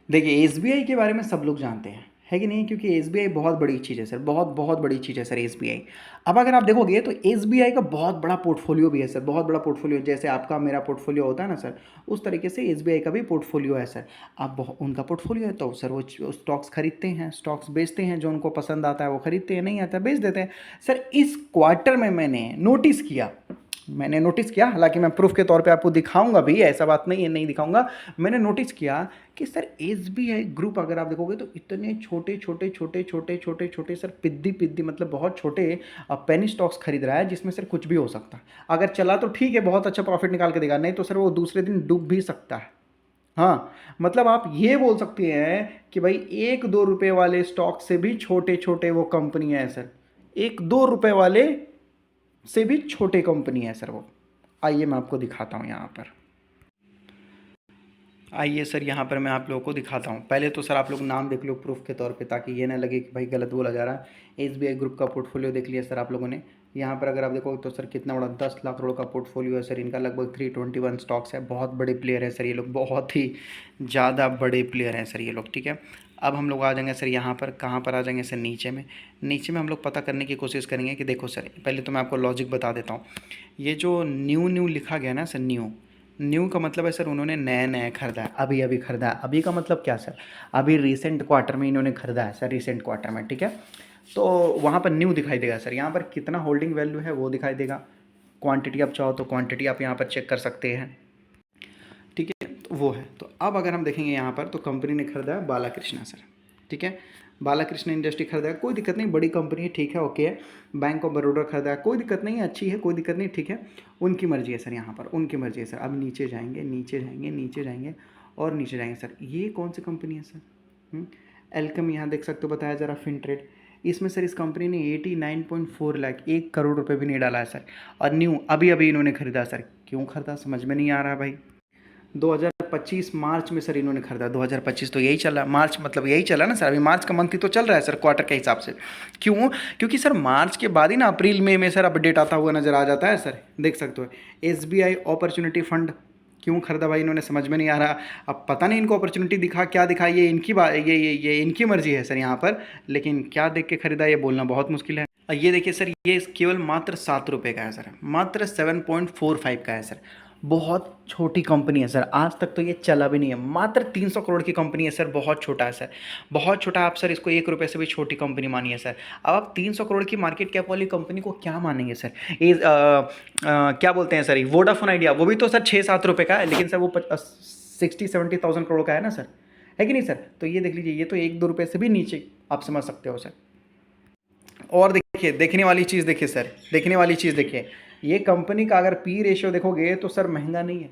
देखिए एसबीआई के बारे में सब लोग जानते हैं, है कि नहीं? क्योंकि एसबीआई बहुत बड़ी चीज़ है सर, बहुत बहुत बड़ी चीज़ है सर एसबीआई। अब अगर आप देखोगे तो एसबीआई का बहुत बड़ा पोर्टफोलियो भी है सर, बहुत बड़ा पोर्टफोलियो, जैसे आपका मेरा पोर्टफोलियो होता है ना सर, उस तरीके से एसबीआई का भी पोर्टफोलियो है सर। अब उनका पोर्टफोलियो है तो सर वो स्टॉक्स खरीदते हैं, स्टॉक्स बेचते हैं, जो उनको पसंद आता है वो खरीदते हैं, नहीं आता है बेच देते हैं। सर इस क्वार्टर में मैंने नोटिस किया, हालांकि मैं प्रूफ के तौर पे आपको दिखाऊंगा भी, ऐसा बात नहीं है नहीं दिखाऊंगा। मैंने नोटिस किया कि सर एसबीआई ग्रुप अगर आप देखोगे तो इतने छोटे छोटे छोटे छोटे छोटे छोटे सर पिद्दी पिद्दी मतलब बहुत छोटे पेनी स्टॉक्स खरीद रहा है, जिसमें सर कुछ भी हो सकता है। अगर चला तो ठीक है, बहुत अच्छा प्रॉफिट निकाल के देगा, नहीं तो सर वो दूसरे दिन डूब भी सकता है। हाँ, मतलब आप ये बोल सकते हैं कि भाई 1-2 रुपए वाले स्टॉक से भी छोटे छोटे वो कंपनी है सर, 1-2 रुपए वाले से भी छोटे कंपनी है सर वो। आइए मैं आपको दिखाता हूँ यहाँ पर। आइए सर यहाँ पर मैं आप लोगों को दिखाता हूँ। पहले तो सर आप लोग नाम देख लो प्रूफ के तौर पे, ताकि ये ना लगे कि भाई गलत बोला जा रहा है। एसबीआई ग्रुप का पोर्टफोलियो देख लिया सर आप लोगों ने। यहाँ पर अगर आप देखो तो सर कितना बड़ा 10 लाख करोड़ का पोर्टफोलियो है सर इनका, लगभग 321 स्टॉक्स है। बहुत बड़े प्लेयर है सर ये लोग, बहुत ही ज़्यादा बड़े प्लेयर हैं सर ये लोग, ठीक है। अब हम लोग आ जाएंगे सर यहाँ पर, कहाँ पर आ जाएंगे सर, नीचे में हम लोग पता करने की कोशिश करेंगे कि देखो सर, पहले तो मैं आपको लॉजिक बता देता हूँ। ये जो न्यू न्यू लिखा गया ना सर, न्यू न्यू का मतलब है सर उन्होंने नया नया खरीदा है, अभी अभी खरीदा है। अभी का मतलब क्या सर, अभी रिसेंट क्वार्टर में इन्होंने खरीदा है सर, रिसेंट क्वार्टर में, ठीक है। तो वहाँ पर न्यू दिखाई देगा सर, यहाँ पर कितना होल्डिंग वैल्यू है वो दिखाई देगा। क्वांटिटी आप चाहो तो क्वांटिटी आप यहाँ पर चेक कर सकते हैं, ठीक है। तो वो है, तो अब अगर हम देखेंगे यहाँ पर तो कंपनी ने खरीदा है बालाकृष्णा सर, ठीक है। बालाकृष्ण इंडस्ट्री खरीदा है, कोई दिक्कत नहीं, बड़ी कंपनी है, ठीक है, ओके है। बैंक ऑफ बड़ौदा खरीदा है, कोई दिक्कत नहीं है, अच्छी है, कोई दिक्कत नहीं, ठीक है। उनकी मर्जी है सर, यहाँ पर उनकी मर्जी है सर। अब नीचे जाएंगे, नीचे जाएंगे, नीचे जाएंगे और नीचे जाएंगे सर, ये कौन सी कंपनी है सर? एल्कम यहाँ देख सकते हो, बताया जरा फिनट्रेड। इसमें सर इस कंपनी ने 89.4 लाख, 1 करोड़ रुपए भी नहीं डाला है सर। और न्यू अभी अभी इन्होंने खरीदा सर, क्यों खरीदा समझ में नहीं आ रहा भाई। 2025 मार्च में सर इन्होंने खरीदा, 2025 तो यही चला, मार्च मतलब यही चला ना सर, अभी मार्च का मंथ ही तो चल रहा है सर क्वार्टर के हिसाब से। क्यों? क्योंकि सर मार्च के बाद ही ना अप्रैल मई में सर अपडेट आता हुआ नजर आ जाता है सर, देख सकते हो। एसबीआई अपॉर्चुनिटी फंड, क्यों खरीदा भाई इन्होंने समझ में नहीं आ रहा। अब पता नहीं इनको अपॉर्चुनिटी दिखा क्या दिखा, ये इनकी बात, ये इनकी मर्जी है सर यहाँ पर। लेकिन क्या देख के खरीदा ये बोलना बहुत मुश्किल है। ये देखिए सर, ये केवल मात्र 7 रुपये का है सर, मात्र 7.45 का है सर। बहुत छोटी कंपनी है सर, आज तक तो ये चला भी नहीं है। मात्र 300 करोड़ की कंपनी है सर, बहुत छोटा है सर, बहुत छोटा। आप सर इसको 1 रुपये से भी छोटी कंपनी मानिए सर। अब आप 300 करोड़ की मार्केट कैप वाली कंपनी को क्या मानेंगे सर? ये क्या बोलते हैं सर, वोडाफोन आइडिया, वो भी तो सर 6-7 रुपये का है, लेकिन सर वो 60-70 थाउजेंड करोड़ का है ना सर, है कि नहीं सर? तो ये देख लीजिए, ये तो 1-2 रुपये से भी नीचे आप समझ सकते हो सर। और देखिए, देखने वाली चीज़ देखिए सर, देखने वाली चीज़ देखिए, ये कंपनी का अगर पी रेशियो देखोगे तो सर महंगा नहीं है,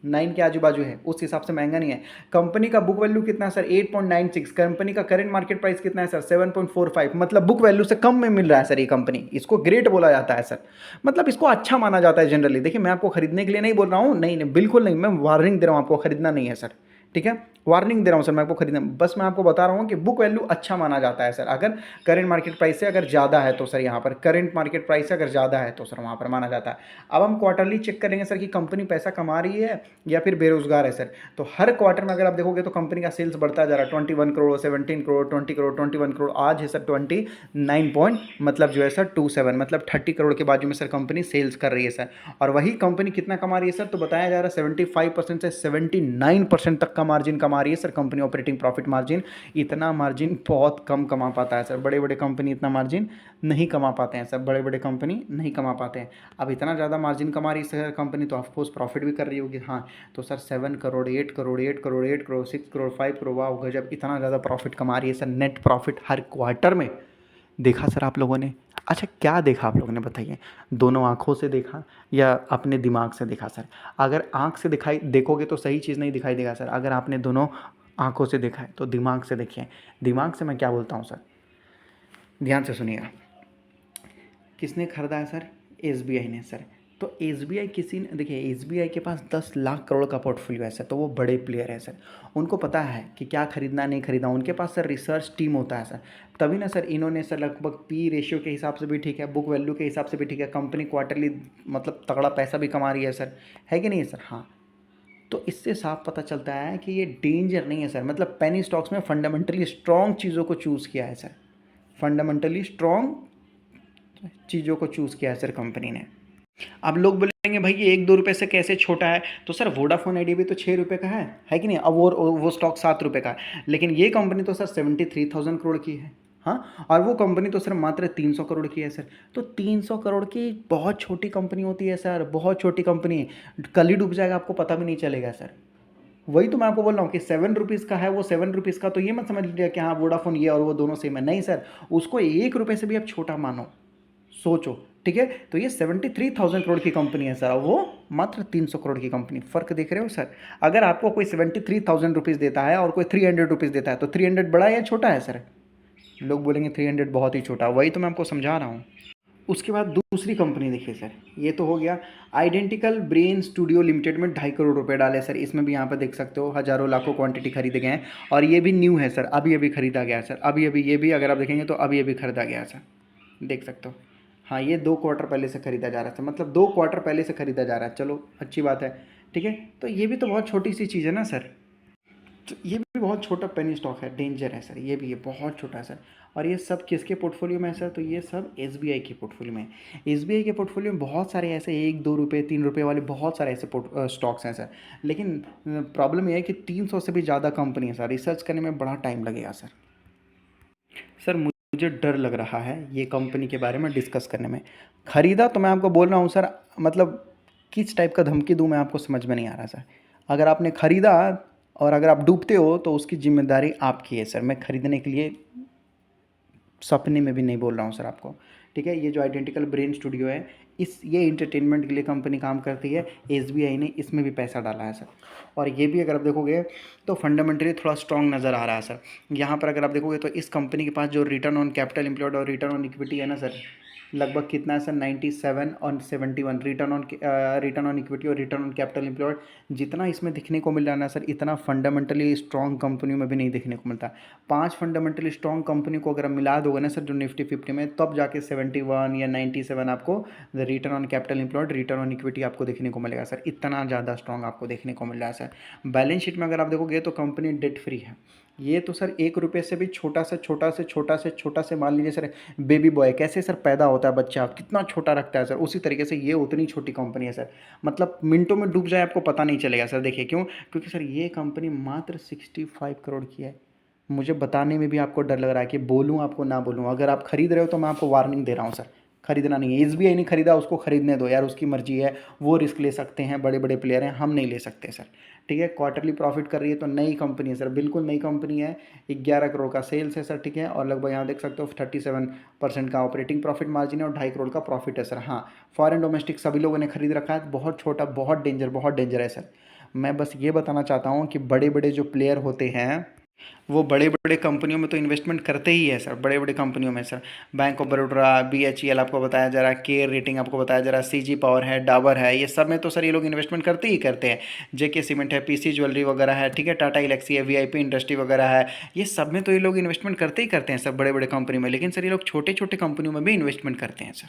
9 के आजू बाजू है, उस हिसाब से महंगा नहीं है। कंपनी का बुक वैल्यू कितना है सर, 8.96। कंपनी का करंट मार्केट प्राइस कितना है सर, 7.45। मतलब बुक वैल्यू से कम में मिल रहा है सर ये कंपनी, इसको ग्रेट बोला जाता है सर। मतलब इसको अच्छा माना जाता है जनरली। देखिए मैं आपको खरीदने के लिए नहीं बोल रहा हूँ, नहीं नहीं बिल्कुल नहीं, मैं वार्निंग दे रहा हूँ, आपको खरीदना नहीं है सर, ठीक है। वार्निंग दे रहा हूँ सर, मैं आपको खरीदना, बस मैं आपको बता रहा हूँ कि बुक वैल्यू अच्छा माना जाता है सर। अगर करंट मार्केट प्राइस से अगर ज़्यादा है तो सर यहाँ पर, करंट मार्केट प्राइस से अगर ज़्यादा है तो सर वहाँ पर माना जाता है। अब हम क्वार्टरली चेक करेंगे सर कि कंपनी पैसा कमा रही है या फिर बेरोजगार है सर। तो हर क्वार्टर में अगर आप देखोगे तो कंपनी का सेल्स बढ़ता जा रहा है, 21 करोड़, 17 करोड़, 20 करोड़, 21 करोड़, आज है सर 29 पॉइंट, मतलब जो है सर 27, मतलब 30 करोड़ के बाजू में सर कंपनी सेल्स कर रही है सर। और वही कंपनी कितना कमा रही है सर, तो बताया जा रहा है 75% से 79% तक का मार्जिन कमा रही है sir company, operating profit margin. इतना मार्जिन बहुत कम कमा पाता है सर, बड़े बड़े कंपनी इतना मार्जिन नहीं कमा पाते हैं सर, बड़े बड़े कंपनी नहीं कमा पाते हैं। अब इतना ज़्यादा मार्जिन कमा रही है सर कंपनी, तो ऑफकोर्स प्रॉफिट भी कर रही होगी। हाँ, तो सर 7 करोड़, 8 करोड़, 8 करोड़, 8 करोड़, 6 करोड़, 5 करोड़, वाह गजब, इतना ज़्यादा प्रॉफिट कमा रही है सर, नेट प्रॉफिट हर क्वार्टर में। देखा सर आप लोगों ने? अच्छा क्या देखा आप लोगों ने बताइए? दोनों आँखों से देखा या अपने दिमाग से देखा सर? अगर आँख से दिखाई देखोगे तो सही चीज़ नहीं दिखाई देगा सर, अगर आपने दोनों आँखों से देखा है तो दिमाग से देखिए। दिमाग से मैं क्या बोलता हूँ सर, ध्यान से सुनिएगा। किसने खरीदा है सर? एसबीआई ने सर। तो एसबीआई किसी ने, देखिए एसबीआई के पास 10 लाख करोड़ का पोर्टफोलियो है सर, तो वो बड़े प्लेयर है सर, उनको पता है कि क्या खरीदना नहीं खरीदना। उनके पास सर रिसर्च टीम होता है सर, तभी ना सर इन्होंने सर लगभग पी रेशियो के हिसाब से भी ठीक है, बुक वैल्यू के हिसाब से भी ठीक है, कंपनी क्वार्टरली मतलब तगड़ा पैसा भी कमा रही है सर, है कि नहीं है सर? हाँ, तो इससे साफ पता चलता है कि ये डेंजर नहीं है सर, मतलब पेनी स्टॉक्स में फंडामेंटली स्ट्रॉन्ग चीज़ों को चूज़ किया है सर, फंडामेंटली स्ट्रॉन्ग चीज़ों को चूज़ किया है सर कंपनी ने। अब लोग बोलेंगे भाई ये 1-2 रुपये से कैसे छोटा है, तो सर वोडाफोन आइडिया भी तो 6 रुपये का है कि नहीं, अब वो स्टॉक 7 रुपये का है, लेकिन ये कंपनी तो सर 73,000 करोड़ की है। हाँ, और वो कंपनी तो सर मात्र 300 करोड़ की है सर। तो 300 करोड़ की बहुत छोटी कंपनी होती है सर, बहुत छोटी कंपनी, कल ही डूब जाएगा आपको पता भी नहीं चलेगा सर। वही तो मैं आपको बोल रहा हूँ कि 7 रुपीज़ का है वो 7 रुपीज़ का, तो ये मत समझ लीजिए कि हाँ वोडाफोन ये और वो दोनों सेम है, नहीं सर, उसको 1 रुपये से भी आप छोटा मानो, सोचो, ठीक है। तो ये 73,000 करोड़ की कंपनी है सर, वो मात्र 300 करोड़ की कंपनी, फ़र्क देख रहे हो सर। अगर आपको कोई 73,000 रुपीज़ देता है और कोई 300 रुपीज़ देता है, तो 300 बड़ा या छोटा है सर? लोग बोलेंगे 300 बहुत ही छोटा, वही तो मैं आपको समझा रहा हूँ। उसके बाद दूसरी कंपनी देखिए सर, ये तो हो गया आइडेंटिकल ब्रेन स्टूडियो लिमिटेड में 2.5 करोड़ रुपए डाले सर, इसमें भी यहाँ पर देख सकते हो हज़ारों लाखों क्वांटिटी खरीदे गए हैं, और ये भी न्यू है सर, अभी अभी खरीदा गया है सर, अभी अभी, ये भी अगर आप देखेंगे तो अभी अभी खरीदा गया है सर, देख सकते हो। हाँ, ये 2 क्वार्टर पहले से खरीदा जा रहा था, मतलब 2 क्वार्टर पहले से खरीदा जा रहा है, चलो अच्छी बात है, ठीक है। तो ये भी तो बहुत छोटी सी चीज़ है ना सर, तो ये भी बहुत छोटा पेनी स्टॉक है, डेंजर है सर, ये भी है बहुत छोटा है सर। और ये सब किसके पोर्टफोलियो में है सर, तो ये सब एसबीआई के पोर्टफोलियो में है। एसबीआई के पोर्टफोलियो में बहुत सारे ऐसे 1-2 रुपये 3 रुपये वाले बहुत सारे ऐसे स्टॉक्स हैं सर, लेकिन प्रॉब्लम ये है कि 300 से भी ज़्यादा कंपनी है सर, रिसर्च करने में बड़ा टाइम लगेगा सर। सर मुझे डर लग रहा है ये कंपनी के बारे में डिस्कस करने में। ख़रीदा तो मैं आपको बोल रहा हूँ सर, मतलब किस टाइप का धमकी दूँ मैं आपको समझ में नहीं आ रहा सर। अगर आपने ख़रीदा और अगर आप डूबते हो तो उसकी ज़िम्मेदारी आपकी है सर। मैं ख़रीदने के लिए सपने में भी नहीं बोल रहा हूँ सर आपको, ठीक है। ये जो आइडेंटिकल ब्रेन स्टूडियो है, ये इंटरटेनमेंट के लिए कंपनी काम करती है, एसबीआई ने इसमें भी पैसा डाला है सर। और ये भी अगर आप देखोगे तो फंडामेंटली थोड़ा स्ट्रॉन्ग नज़र आ रहा है सर। यहाँ पर अगर आप देखोगे तो इस कंपनी के पास जो रिटर्न ऑन कैपिटल एम्प्लॉयड और रिटर्न ऑन इक्विटी है ना सर, लगभग कितना है सर, 97 और 71 रिटर्न ऑन इक्विटी और रिटर्न ऑन कैपिटल एम्प्लॉयड। जितना इसमें दिखने को मिल रहा है ना सर, इतना फंडामेंटली स्ट्रॉन्ग कंपनियों में भी नहीं देखने को मिलता। 5 फंडामेंटली स्ट्रॉन्ग कंपनी को अगर मिला दोगे ना सर जो निफ्टी 50 में, तब जाके 71 या 97 आपको return on capital employed, return on equity आपको देखने को मिलेगा सर। इतना ज़्यादा स्ट्रॉन्ग आपको देखने को मिल रहा है सर। बैलेंस शीट में अगर आप देखोगे तो कंपनी डेट फ्री है। ये तो सर 1 रुपये से भी छोटा से छोटा से छोटा से छोटा से, मान लीजिए सर बेबी बॉय कैसे सर पैदा होता है बच्चा, कितना छोटा रखता है सर, उसी तरीके से ये उतनी छोटी कंपनी है सर। मतलब मिनटों में डूब जाए आपको पता नहीं चलेगा सर। देखिए क्यों, क्योंकि सर ये कंपनी मात्र 65 करोड़ की है। मुझे बताने में भी आपको डर लग रहा है कि बोलूँ आपको ना बोलूँ। अगर आप खरीद रहे हो तो मैं आपको वार्निंग दे रहा हूँ सर, खरीदना नहीं है। एसबीआई नहीं खरीदा, उसको खरीदने दो यार, उसकी मर्जी है, वो रिस्क ले सकते हैं, बड़े बड़े प्लेयर हैं, हम नहीं ले सकते सर, ठीक है। क्वार्टरली प्रॉफिट कर रही है तो नई कंपनी है सर, बिल्कुल नई कंपनी है। 11 करोड़ का सेल्स है सर, ठीक है, और लगभग यहाँ देख सकते हो 37% का ऑपरेटिंग प्रॉफिट मार्जिन है और 2.5 करोड़ का प्रॉफिट है सर। हाँ, फॉरेन डोमेस्टिक सभी लोगों ने खरीद रखा है, बहुत छोटा, बहुत डेंजर है सर। मैं बस ये बताना चाहता हूँ कि बड़े बड़े जो प्लेयर होते हैं वो बड़े बड़े कंपनियों में तो इन्वेस्टमेंट करते ही है सर, बड़े बड़े कंपनियों में sir. Bank of Baroda, BHEL आपको बताया जा रहा है, केयर रेटिंग आपको बताया जा रहा है, सीजी पावर है, डाबर है, ये सब में तो सर ये लोग इन्वेस्टमेंट करते ही करते हैं। जेके सीमेंट है, पीसी ज्वेलरी वगैरह है, ठीक है, टाटा इलेक्सी है, वीआईपी इंडस्ट्री वगैरह है, ये सब में तो ये लोग इन्वेस्टमेंट करते ही करते हैं सर, बड़े बड़े कंपनी में। लेकिन सर ये लोग छोटे छोटे कंपनियों में भी इन्वेस्टमेंट करते हैं सर।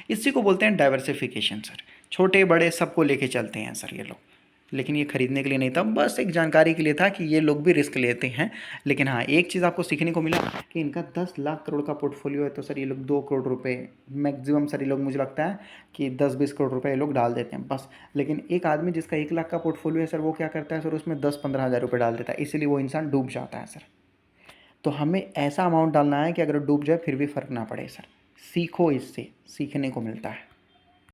इसी को बोलते हैं डाइवर्सिफिकेशन सर, छोटे बड़े सबको लेके चलते हैं सर ये लोग। लेकिन ये खरीदने के लिए नहीं था, बस एक जानकारी के लिए था कि ये लोग भी रिस्क लेते हैं। लेकिन हाँ, एक चीज़ आपको सीखने को मिला कि इनका 10 लाख करोड़ का पोर्टफोलियो है, तो सर ये लोग 2 करोड़ रुपए मैक्सिमम सर ये लोग, मुझे लगता है कि 10-20 करोड़ रुपए ये लोग डाल देते हैं बस। लेकिन एक आदमी जिसका 1 लाख का पोर्टफोलियो है सर, वो क्या करता है सर, उसमें 10-15 हज़ार रुपये डाल देता है, इसीलिए वो इंसान डूब जाता है सर। तो हमें ऐसा अमाउंट डालना है कि अगर डूब जाए फिर भी फ़र्क ना पड़े सर। सीखो, इससे सीखने को मिलता है।